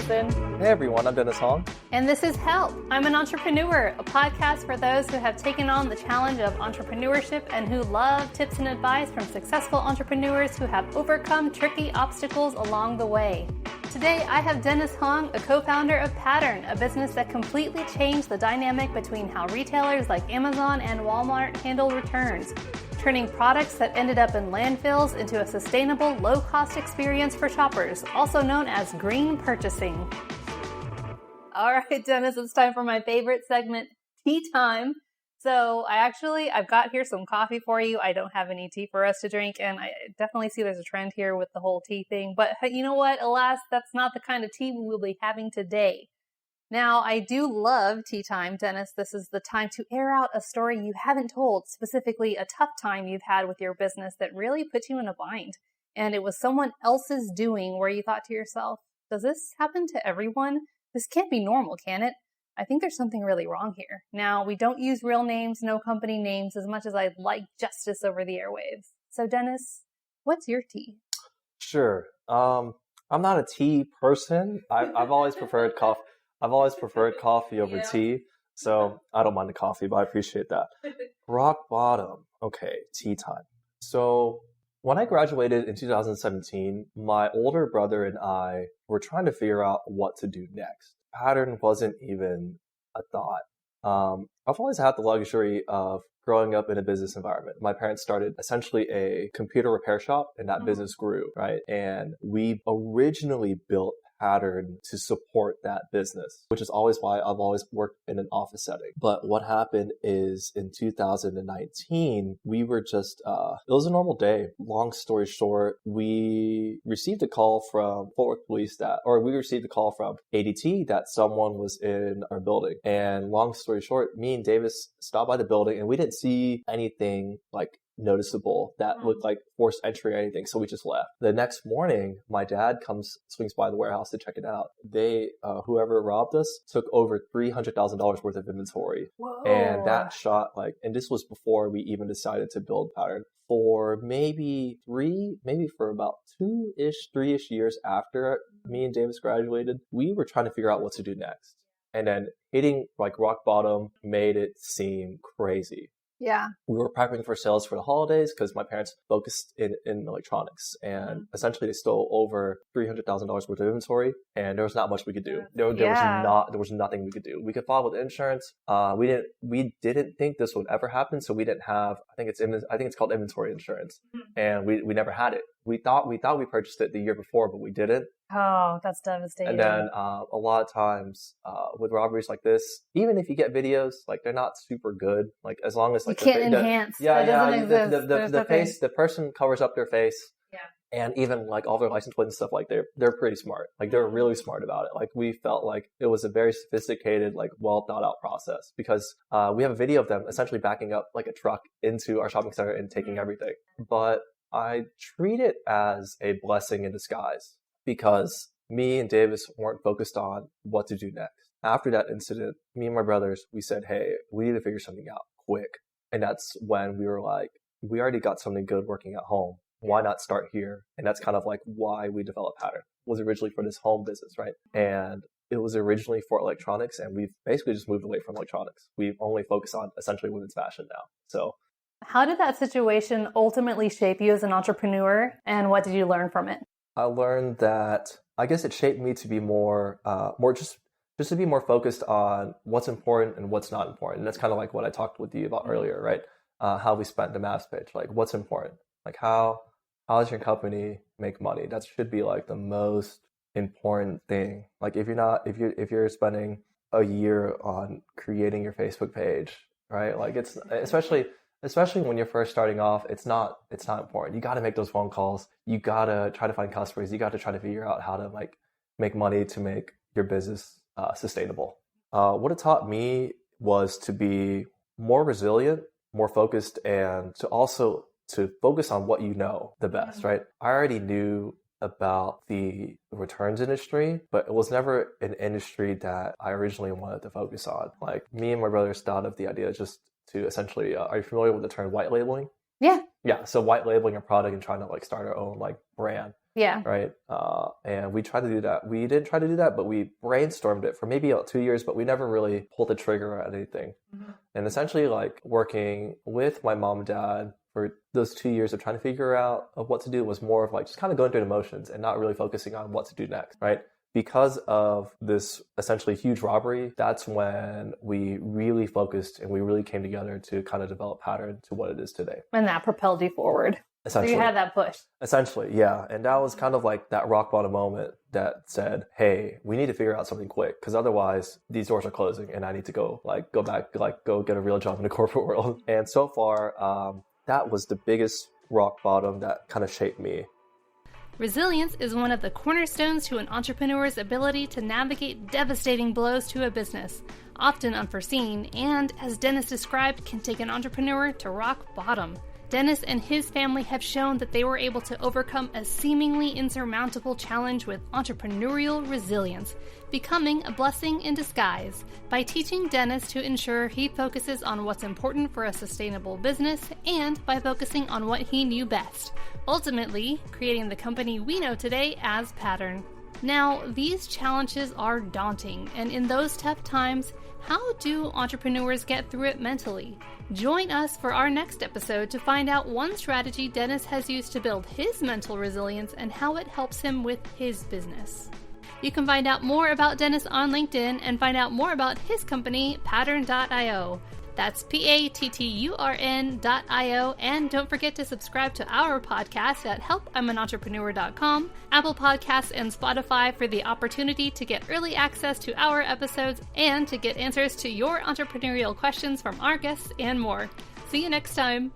Allison. Hey everyone, I'm Dennis Hong. And this is Help. I'm an entrepreneur, a podcast for those who have taken on the challenge of entrepreneurship and who love tips and advice from successful entrepreneurs who have overcome tricky obstacles along the way. Today, I have Dennis Hong, a co-founder of Patturn, a business that completely changed the dynamic between how retailers like Amazon and Walmart handle returns, turning products that ended up in landfills into a sustainable, low-cost experience for shoppers, also known as green purchasing. All right, Dennis, it's time for my favorite segment, tea time. So I've got here some coffee for you. I don't have any tea for us to drink, and I definitely see there's a trend here with the whole tea thing. But you know what? Alas, that's not the kind of tea we will be having today. Now, I do love tea time, Dennis. This is the time to air out a story you haven't told, specifically a tough time you've had with your business that really put you in a bind. And it was someone else's doing where you thought to yourself, does this happen to everyone? This can't be normal, can it? I think there's something really wrong here. Now, we don't use real names, no company names, as much as I'd like justice over the airwaves. So, Dennis, what's your tea? Sure. I'm not a tea person. I've always preferred coffee. I've always preferred coffee over tea. So I don't mind the coffee, but I appreciate that. Rock bottom. Okay, tea time. So when I graduated in 2017, my older brother and I were trying to figure out what to do next. Patturn wasn't even a thought. I've always had the luxury of growing up in a business environment. My parents started essentially a computer repair shop, and that business grew, right? And we originally built Patturn to support that business, which is always why I've always worked in an office setting. But what happened is in 2019, we were just, it was a normal day. Long story short, we received a call from Fort Worth Police we received a call from ADT that someone was in our building. And long story short, me and Davis stopped by the building and we didn't see anything like noticeable that looked like forced entry or anything, so we just left. The next morning, my dad swings by the warehouse to check it out. They, whoever robbed us, took over $300,000 worth of inventory. Whoa. And that shot and this was before we even decided to build Patturn. For for about 3-ish years after me and Davis graduated, we were trying to figure out what to do next. And then hitting rock bottom made it seem crazy. Yeah. We were prepping for sales for the holidays because my parents focused in electronics, and essentially they stole over $300,000 worth of inventory, and there was not much we could do. There was nothing we could do. We could file with insurance. We didn't think this would ever happen, so we didn't have. I think it's called inventory insurance, and we never had it. We thought we purchased it the year before, but we didn't. Oh, that's devastating. And then a lot of times with robberies like this, even if you get videos, they're not super good. As long as you can't enhance. The person covers up their face. Yeah. And even all their license plates and stuff, they're pretty smart. They're really smart about it. We felt like it was a very sophisticated, well thought out process because we have a video of them essentially backing up a truck into our shopping center and taking everything. But I treat it as a blessing in disguise, because me and Davis weren't focused on what to do next. After that incident, me and my brothers, we said, hey, we need to figure something out quick. And that's when we were we already got something good working at home. Why not start here? And that's kind of why we developed Patturn. It was originally for this home business, right? And it was originally for electronics, and we've basically just moved away from electronics. We've only focused on essentially women's fashion now. So how did that situation ultimately shape you as an entrepreneur, and what did you learn from it? I learned that I guess it shaped me to be more just to be more focused on what's important and what's not important. And that's kind of what I talked with you about earlier, right? How we spent the maps pitch, what's important, how does your company make money? That should be the most important thing. If you're spending a year on creating your Facebook page, right? It's especially when you're first starting off, it's not important. You got to make those phone calls. You got to try to find customers. You got to try to figure out how to make money to make your business sustainable. What it taught me was to be more resilient, more focused, and to focus on what you know the best, right? I already knew about the returns industry, but it was never an industry that I originally wanted to focus on. Me and my brothers thought of the idea just to essentially, are you familiar with the term white labeling? Yeah. Yeah. So white labeling a product and trying to start our own brand. Yeah. Right. And we tried to do that. We didn't try to do that, but we brainstormed it for maybe about 2 years, but we never really pulled the trigger on anything. And essentially, like, working with my mom and dad for those 2 years of trying to figure out what to do was more of like just kind of going through the motions and not really focusing on what to do next, right? Because of this essentially huge robbery, that's when we really focused and we really came together to kind of develop Patturn to what it is today. And that propelled you forward. So you had that push. Essentially, yeah. And that was kind of like that rock bottom moment that said, hey, we need to figure out something quick, because otherwise these doors are closing and I need to go back, go get a real job in the corporate world. And so far, that was the biggest rock bottom that kind of shaped me. Resilience is one of the cornerstones to an entrepreneur's ability to navigate devastating blows to a business, often unforeseen, and, as Dennis described, can take an entrepreneur to rock bottom. Dennis and his family have shown that they were able to overcome a seemingly insurmountable challenge with entrepreneurial resilience, becoming a blessing in disguise by teaching Dennis to ensure he focuses on what's important for a sustainable business and by focusing on what he knew best, ultimately creating the company we know today as Patturn. Now, these challenges are daunting, and in those tough times, how do entrepreneurs get through it mentally? Join us for our next episode to find out one strategy Dennis has used to build his mental resilience and how it helps him with his business. You can find out more about Dennis on LinkedIn and find out more about his company, Patturn.io. That's Patturn.io, and don't forget to subscribe to our podcast at helpi'manentrepreneur.com, Apple Podcasts, and Spotify for the opportunity to get early access to our episodes and to get answers to your entrepreneurial questions from our guests and more. See you next time.